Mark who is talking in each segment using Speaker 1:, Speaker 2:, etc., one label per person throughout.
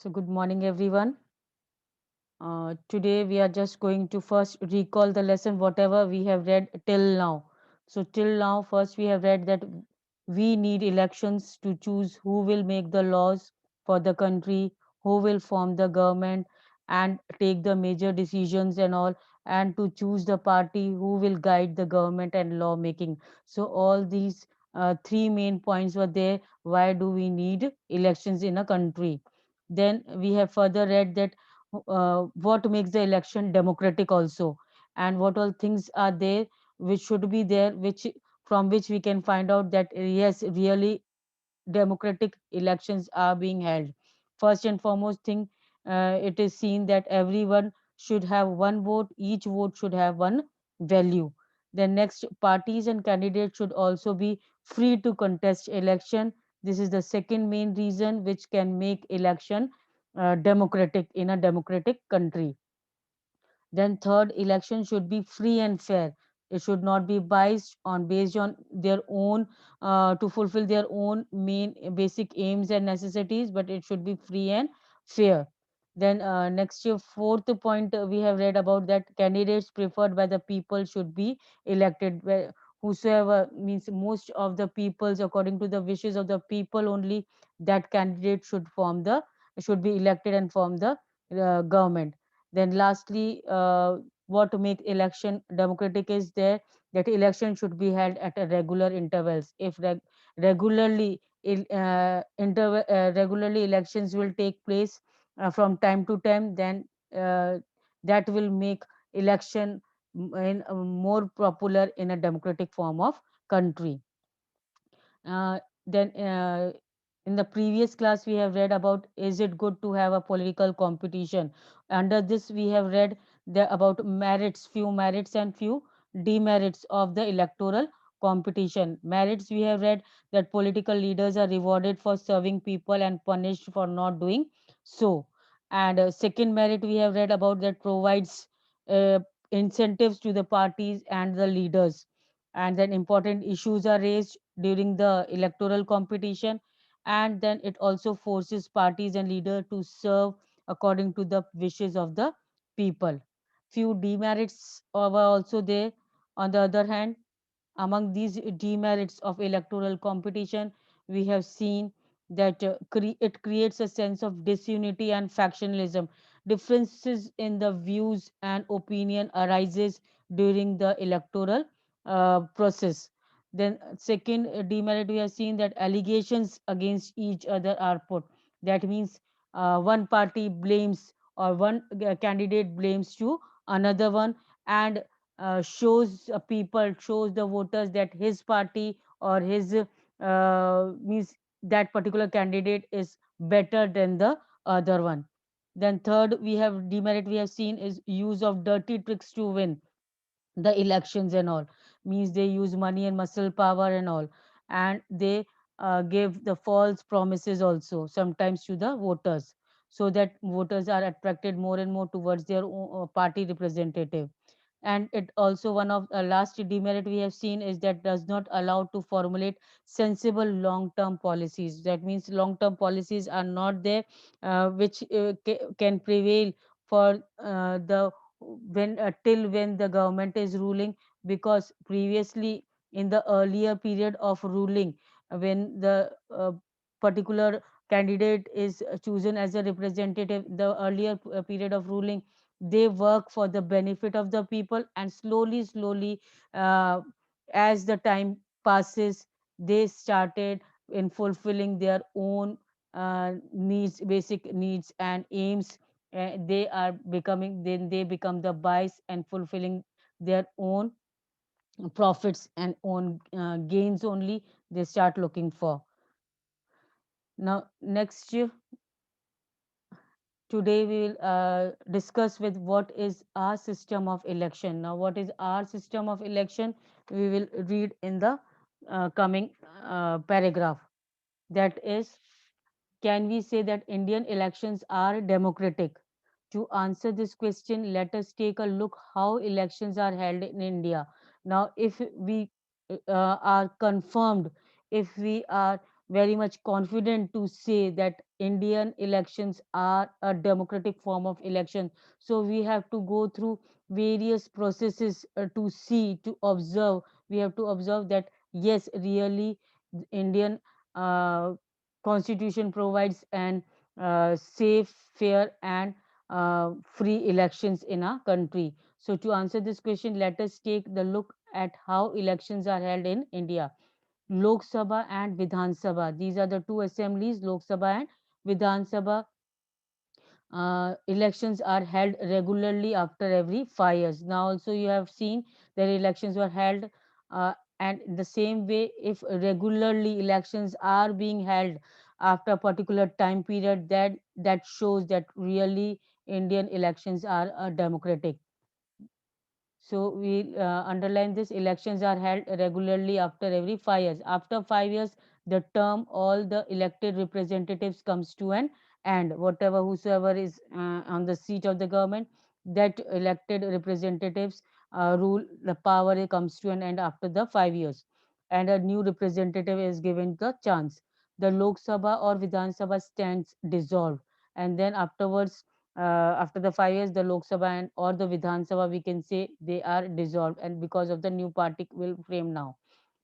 Speaker 1: So, good morning, everyone. Today, we are just going to first recall the lesson, whatever we have read till now. So, till now, first, we have read that we need elections to choose who will make the laws for the country, who will form the government, and take the major decisions and all, and to choose the party who will guide the government and lawmaking. So, all these three main points were there. Why do we need elections in a country? Then we have further read that what makes the election democratic also, and what all things are there which should be there, which from which we can find out that yes, really democratic elections are being held. First and foremost thing, it is seen that everyone should have one vote, each vote should have one value. The next, parties and candidates should also be free to contest election. This is the second main reason which can make election democratic in a democratic country. Then third, election should be free and fair. It should not be biased on based on their own to fulfill their own main basic aims and necessities, but it should be free and fair. Then next year, fourth point we have read about that candidates preferred by the people should be elected. Where whosoever means most of the peoples according to the wishes of the people only, that candidate should be elected and form the government. Then lastly, what to make election democratic is there that election should be held at a regular intervals. If regularly regularly elections will take place from time to time, then that will make election more popular in a democratic form of country. Then in the previous class we have read about is it good to have a political competition. Under this we have read about merits, few merits and few demerits of the electoral competition. Merits, we have read that political leaders are rewarded for serving people and punished for not doing so. And second merit we have read about that provides uh, incentives to the parties and the leaders, and then important issues are raised during the electoral competition, and then it also forces parties and leaders to serve according to the wishes of the people. Few demerits were also there. On the other hand, among these demerits of electoral competition, we have seen that it creates a sense of disunity and factionalism. Differences in the views and opinion arises during the electoral process. Then second demerit, we have seen that allegations against each other are put. That means one party blames, or one candidate blames to another one, and shows the voters that his party or his means that particular candidate is better than the other one. Then third, we have demerit we have seen is use of dirty tricks to win the elections and all. Means they use money and muscle power and all, and they give the false promises also sometimes to the voters, so that voters are attracted more and more towards their party representative. And it also, one of the last demerit we have seen is that does not allow to formulate sensible long term policies. That means long term policies are not there which can prevail for the when till when the government is ruling. Because previously, in the earlier period of ruling, when the particular candidate is chosen as a representative, the earlier period of ruling, they work for the benefit of the people, and slowly uh, as the time passes, they started in fulfilling their own needs, basic needs and aims. They are becoming, then they become the bias and fulfilling their own profits and own gains only they start looking for. Now next year, today we will discuss with what is our system of election. Now what is our system of election, we will read in the coming paragraph. That is, can we say that Indian elections are democratic? To answer this question, let us take a look how elections are held in India. Now, if we are confirmed, if we are very much confident to say that Indian elections are a democratic form of election. So we have to go through various processes to see, to observe. We have to observe that yes, really, Indian uh, constitution provides an safe, fair, and free elections in our country. So to answer this question, let us take the look at how elections are held in India. Lok Sabha and Vidhan Sabha. These are the two assemblies, Lok Sabha and Vidhan Sabha. Elections are held regularly after every 5 years. Now, also you have seen that elections were held, and the same way, if regularly elections are being held after a particular time period, that shows that really Indian elections are democratic. So we underline this: elections are held regularly after every 5 years. After 5 years, the term all the elected representatives comes to an end. Whatever whosoever is on the seat of the government, that elected representatives rule, the power comes to an end after the 5 years, and a new representative is given the chance. The Lok Sabha or Vidhan Sabha stands dissolved, and then afterwards, after the 5 years, the Lok Sabha and or the Vidhan Sabha, we can say they are dissolved, and because of the new party will frame now.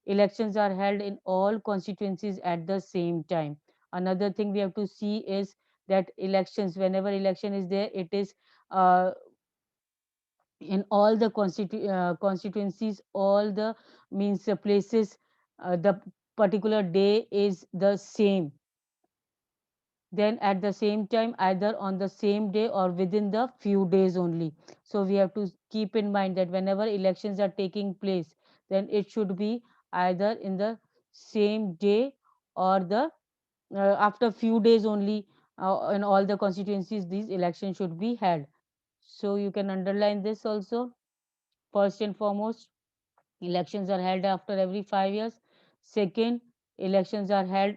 Speaker 1: Elections are held in all constituencies at the same time. Another thing we have to see is that elections, whenever election is there, it is uh, in all the constituencies, all the means places, the particular day is the same, then at the same time, either on the same day or within the few days only. So we have to keep in mind that whenever elections are taking place, then it should be either in the same day or the after few days only. In all the constituencies, these elections should be held. So you can underline this also. First and foremost, elections are held after every 5 years. Second, elections are held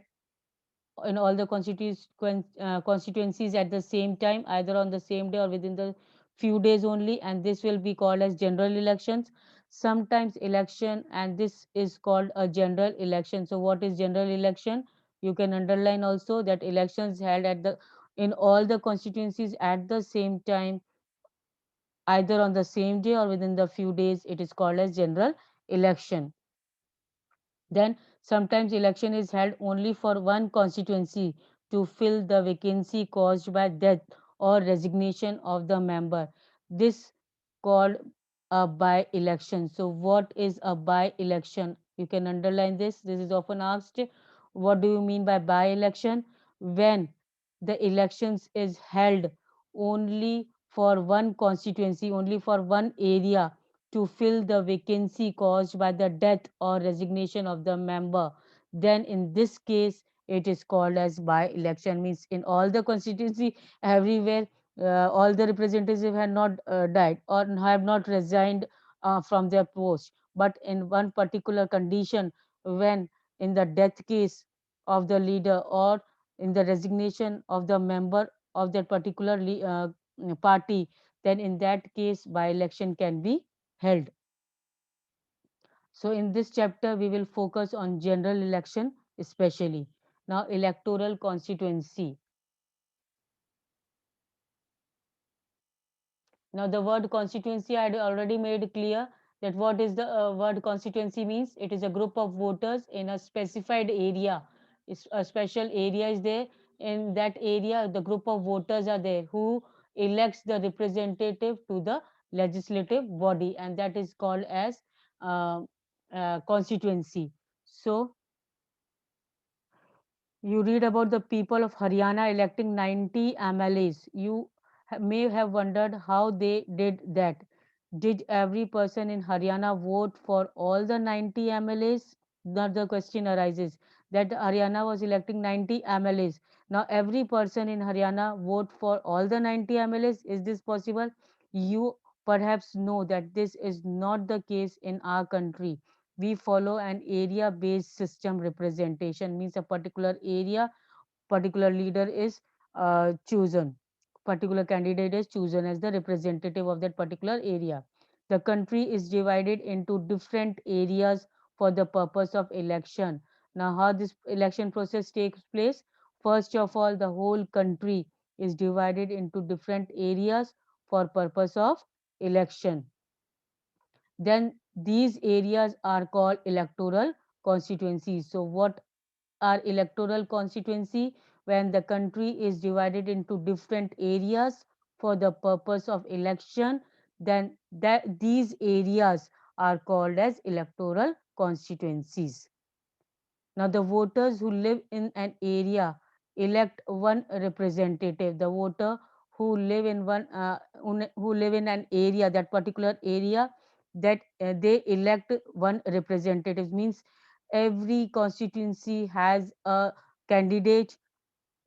Speaker 1: in all the constituencies at the same time, either on the same day or within the few days only, and this will be called as general elections. Sometimes election, and this is called a general election. So what is general election? You can underline also that elections held at the in all the constituencies at the same time, either on the same day or within the few days, it is called as general election. Then sometimes election is held only for one constituency to fill the vacancy caused by death or resignation of the member. This called a by election. So what is a by election? You can underline this. This is often asked. What do you mean by election? When the elections is held only for one constituency, only for one area, to fill the vacancy caused by the death or resignation of the member, then in this case it is called as by election. Means in all the constituency, everywhere, all the representatives have not died or have not resigned from their post, but in one particular condition, when in the death case of the leader or in the resignation of the member of that particular party, then in that case by election can be held. So in this chapter, we will focus on general election especially. Now, electoral constituency. Now, the word constituency, I had already made clear that what is the word constituency means. It is a group of voters in a specified area. A special area is there. In that area, the group of voters are there who elects the representative to the legislative body, and that is called as uh, constituency. So, you read about the people of Haryana electing 90 MLAs. You may have wondered how they did that. Did every person in Haryana vote for all the 90 MLAs? Now the question arises that Haryana was electing 90 MLAs. Now every person in Haryana vote for all the 90 MLAs. Is this possible? You perhaps know that this is not the case in our country. We follow an area based system representation. Means a particular area, particular leader is chosen, particular candidate is chosen as the representative of that particular area. The country is divided into different areas for the purpose of election. Now how this election process takes place: First of all, the whole country is divided into different areas for purpose of election. Then these areas are called electoral constituencies. So what are electoral constituency? When the country is divided into different areas for the purpose of election, then these areas are called as electoral constituencies. Now, the voters who live in an area elect one representative. The voter who live in who live in an area, that particular area, that they elect one representative. Means every constituency has a candidate,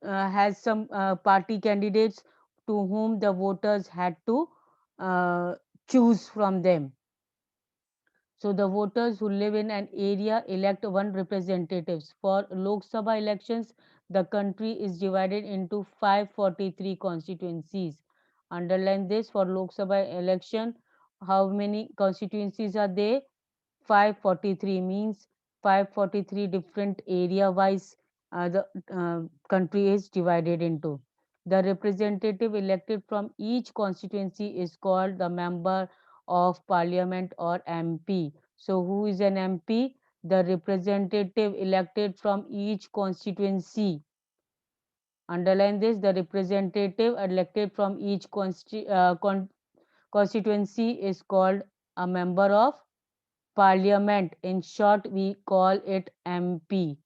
Speaker 1: has some party candidates to whom the voters had to uh, choose from them. So the voters who live in an area elect one representatives. For Lok Sabha elections, the country is divided into 543 constituencies. Underline this, for Lok Sabha election, how many constituencies are there? 543 means 543 different area wise the country is divided into. The representative elected from each constituency is called the member of parliament or MP. So who is an MP? The representative elected from each constituency. Underline this, the representative elected from each constituency is called a member of parliament. In short, we call it MP.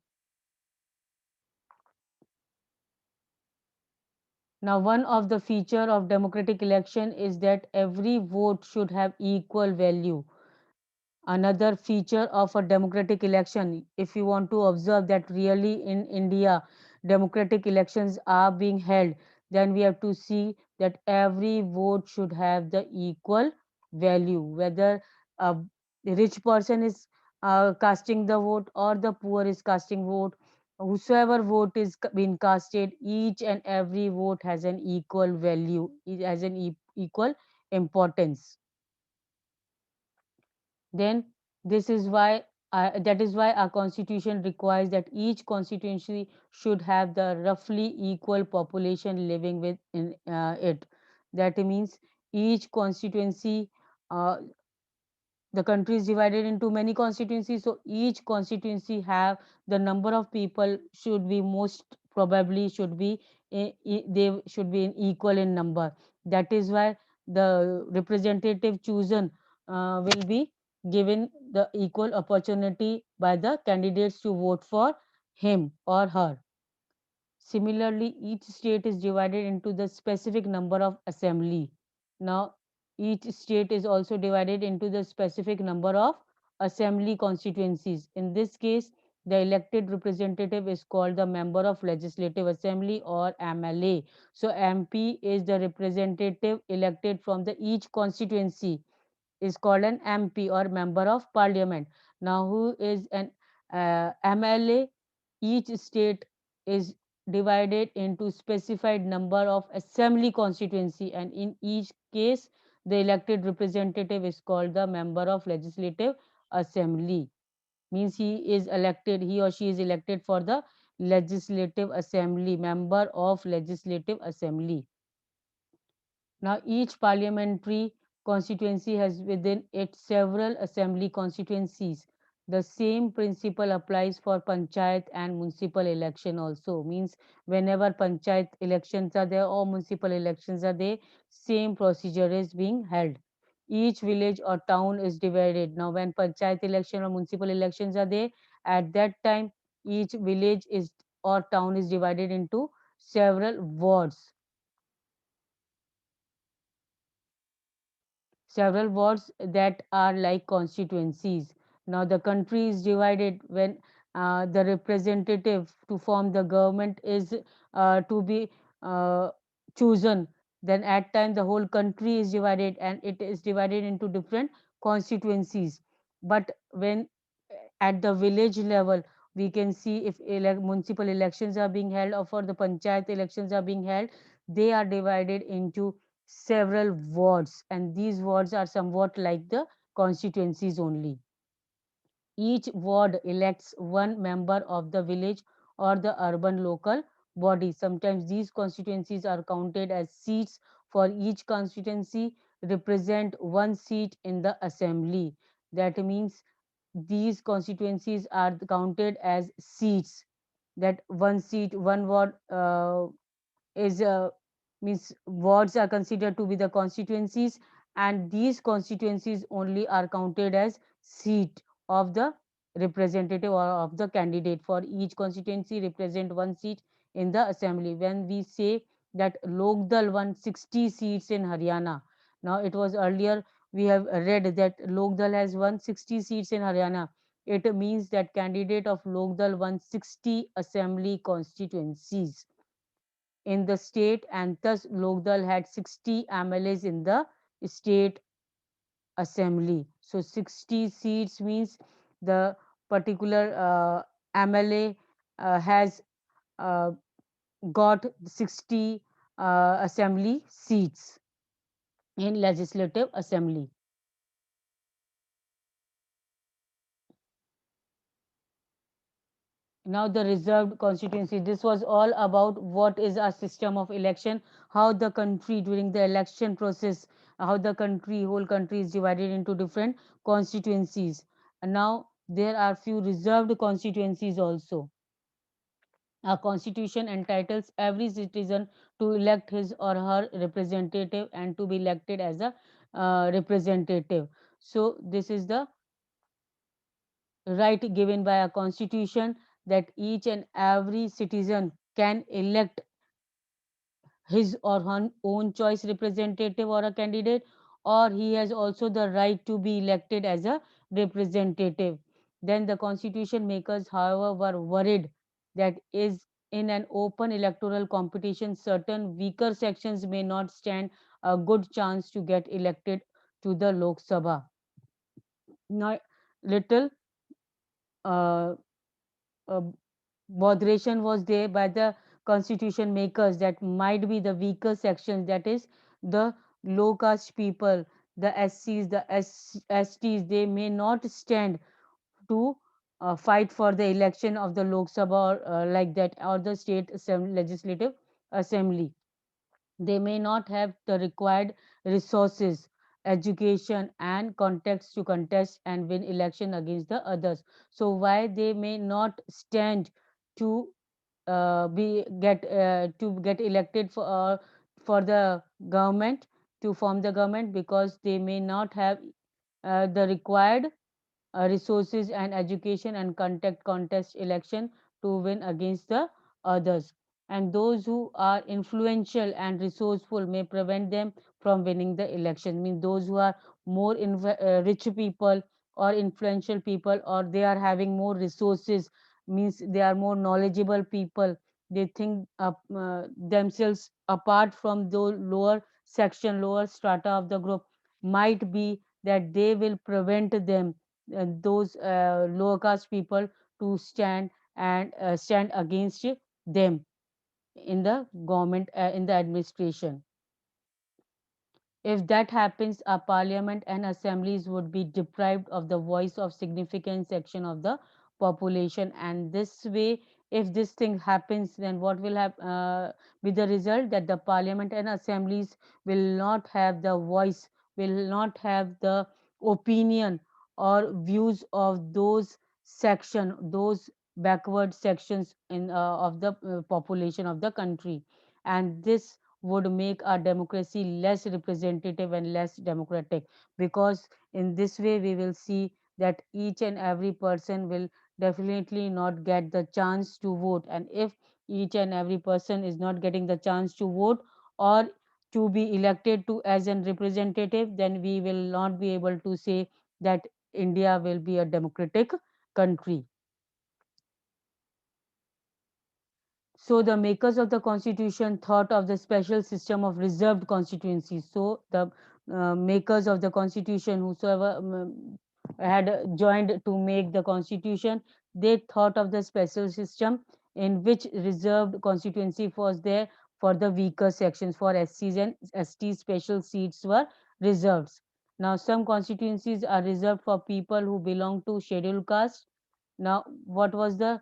Speaker 1: Now, one of the feature of democratic election is that every vote should have equal value. Another feature of a democratic election, if you want to observe that really in India democratic elections are being held, then we have to see that every vote should have the equal value, whether a rich person is casting the vote or the poor is casting vote. Whosoever vote is being casted, each and every vote has an equal value, it has an equal importance. Then this is why that is why our constitution requires that each constituency should have the roughly equal population living within it. That means each constituency, uh, the country is divided into many constituencies, so each constituency have the number of people should be most probably should be they should be in equal in number. That is why the representative chosen will be given the equal opportunity by the candidates to vote for him or her. Similarly, each state is divided into the specific number of assembly. Now, each state is also divided into the specific number of assembly constituencies. In this case, the elected representative is called the member of legislative assembly or MLA. So, MP is the representative elected from the each constituency, is called an MP or member of parliament. Now, who is an MLA? Each state is divided into specified number of assembly constituency, and in each case the elected representative is called the member of legislative assembly. Means he or she is elected for the legislative assembly, member of legislative assembly. Now, each parliamentary constituency has within it several assembly constituencies. The same principle applies for panchayat and municipal election also. Means whenever panchayat elections are there or municipal elections are there, same procedure is being held. Each village or town is divided. Now, when panchayat election or municipal elections are there, at that time each village is or town is divided into several wards. Several wards that are like constituencies. Now, the country is divided when the representative to form the government is to be uh, chosen. Then, at time, the whole country is divided and it is divided into different constituencies. But when at the village level, we can see if municipal elections are being held or for the panchayat elections are being held, they are divided into several wards, and these wards are somewhat like the constituencies only. Each ward elects one member of the village or the urban local body. Sometimes these constituencies are counted as seats for each constituency represent one seat in the assembly. That means these constituencies are counted as seats, that one seat, one ward is means wards are considered to be the constituencies, and these constituencies only are counted as seat of the representative or of the candidate. For each constituency represent one seat in the assembly. When we say that Lokdal won 60 seats in Haryana, now it was earlier we have read that Lokdal has won 60 seats in Haryana. It means that candidate of Lokdal won 60 assembly constituencies in the state, and thus Lokdal had 60 MLAs in the state assembly. So 60 seats means the particular MLA has uh, got 60 assembly seats in legislative assembly. Now the reserved constituency, this was all about what is our system of election, how the country during the election process, how the whole country is divided into different constituencies. And now there are few reserved constituencies also. Our constitution entitles every citizen to elect his or her representative and to be elected as a representative. So this is the right given by a constitution, that each and every citizen can elect his or her own choice representative or a candidate, or he has also the right to be elected as a representative. Then the constitution makers, however, were worried that is in an open electoral competition, certain weaker sections may not stand a good chance to get elected to the Lok Sabha. Now, little uh, uh, moderation was there by the constitution makers, that might be the weaker sections, that is the low caste people, the SCs, the STs, they may not stand to fight for the election of the Lok Sabha or like that, or the state legislative assembly. They may not have the required resources, education, and contacts to contest and win election against the others. So why they may not stand to be get to get elected for the government, to form the government, because they may not have the required resources and education and contact contest election to win against the others, and those who are influential and resourceful may prevent them from winning the election. Means those who are more rich people or influential people, or they are having more resources, means they are more knowledgeable people, they think themselves apart from the lower strata of the group, might be that they will prevent them, those lower caste people, to stand and stand against them in the government, in the administration. If that happens, our parliament and assemblies would be deprived of the voice of significant section of the population. And this way, if this thing happens, then what will be the result? That the parliament and assemblies will not have the voice, will not have the opinion or views of those those backward sections in of the population of the country, and this would make our democracy less representative and less democratic, because in this way we will see that each and every person will definitely not get the chance to vote, and if each and every person is not getting the chance to vote or to be elected to as a representative, then we will not be able to say that India will be a democratic country. So the makers of the constitution thought of the special system of reserved constituencies. So the makers of the constitution, whosoever had joined to make the constitution, they thought of the special system in which reserved constituency was there for the weaker sections. For SCs and STs, special seats were reserved. Now some constituencies are reserved for people who belong to scheduled caste. Now what was the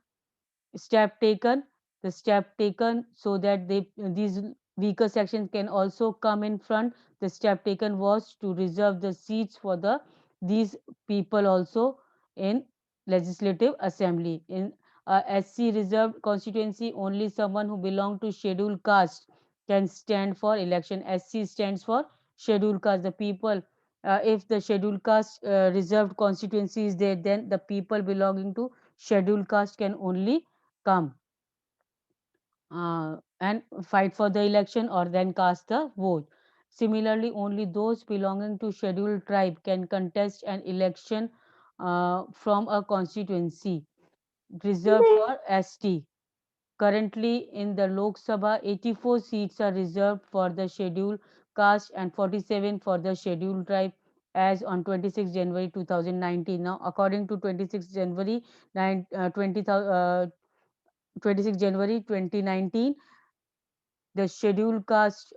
Speaker 1: step taken? the step taken so that these weaker sections can also come in front. The step taken was to reserve the seats for these people also in legislative assembly. In SC reserved constituency, only someone who belong to scheduled caste can stand for election. SC stands for scheduled caste. The people, if the scheduled caste reserved constituency is there, then the people belonging to scheduled caste can only come and fight for the election or then cast the vote. Similarly, only those belonging to scheduled tribe can contest an election from a constituency reserved for ST. Currently, in the Lok Sabha, 84 seats are reserved for the scheduled caste and 47 for the scheduled tribe as on 26 January 2019. Now, according to 26 January 26 January 2019, the scheduled caste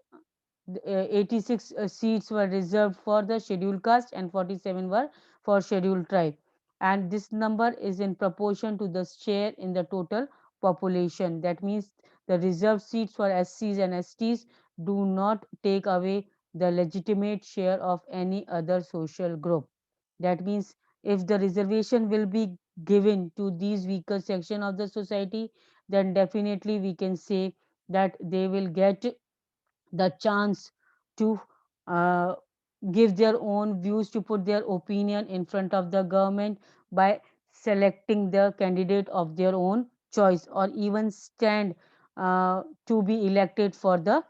Speaker 1: 86 seats were reserved for the scheduled caste and 47 were for scheduled tribe, and this number is in proportion to the share in the total population. That means the reserved seats for SCs and STs do not take away the legitimate share of any other social group. That means if the reservation will be given to these weaker section of the society, then definitely we can say that they will get the chance to uh, give their own views, to put their opinion in front of the government by selecting the candidate of their own choice, or even stand to be elected for the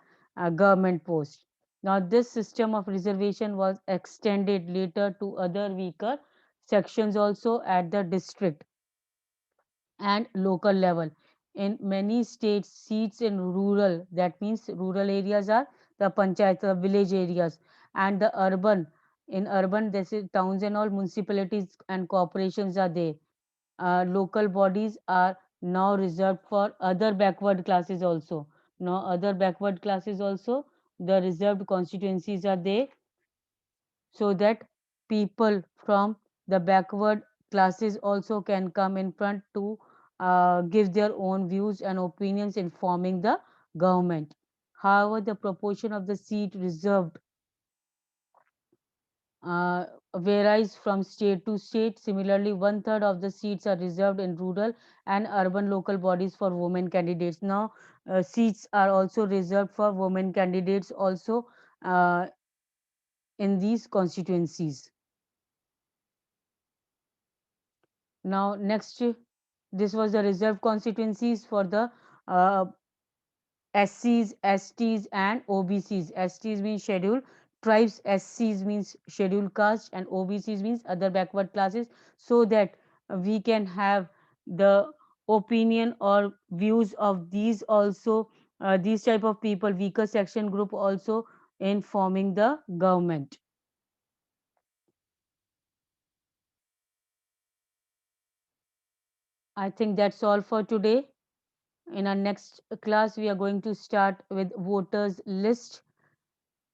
Speaker 1: government post. Now, this system of reservation was extended later to other weaker sections also at the district and local level. In many states, seats in rural, that means rural areas are the panchayat, the village areas, and the urban. In urban, this is towns and all municipalities and corporations are there. Local bodies are now reserved for other backward classes also. Now, other backward classes also, the reserved constituencies are there so that people from the backward classes also can come in front to give their own views and opinions in forming the government. However, the proportion of the seat reserved uh, varies from state to state. Similarly, one third of the seats are reserved in rural and urban local bodies for women candidates. Now, seats are also reserved for women candidates also uh, in these constituencies. Now, next, this was the reserved constituencies for the uh, SCs, STs, and OBCs. STs means scheduled tribes, SCs means scheduled caste, and OBCs means other backward classes, so that we can have the opinion or views of these also, these type of people, weaker section group also in forming the government. I think that's all for today. In our next class, we are going to start with voters list.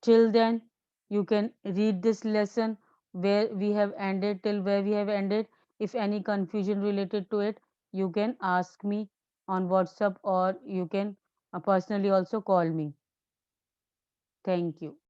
Speaker 1: Till then, you can read this lesson where we have ended, till where we have ended. If any confusion related to it, you can ask me on WhatsApp, or you can personally also call me. Thank you.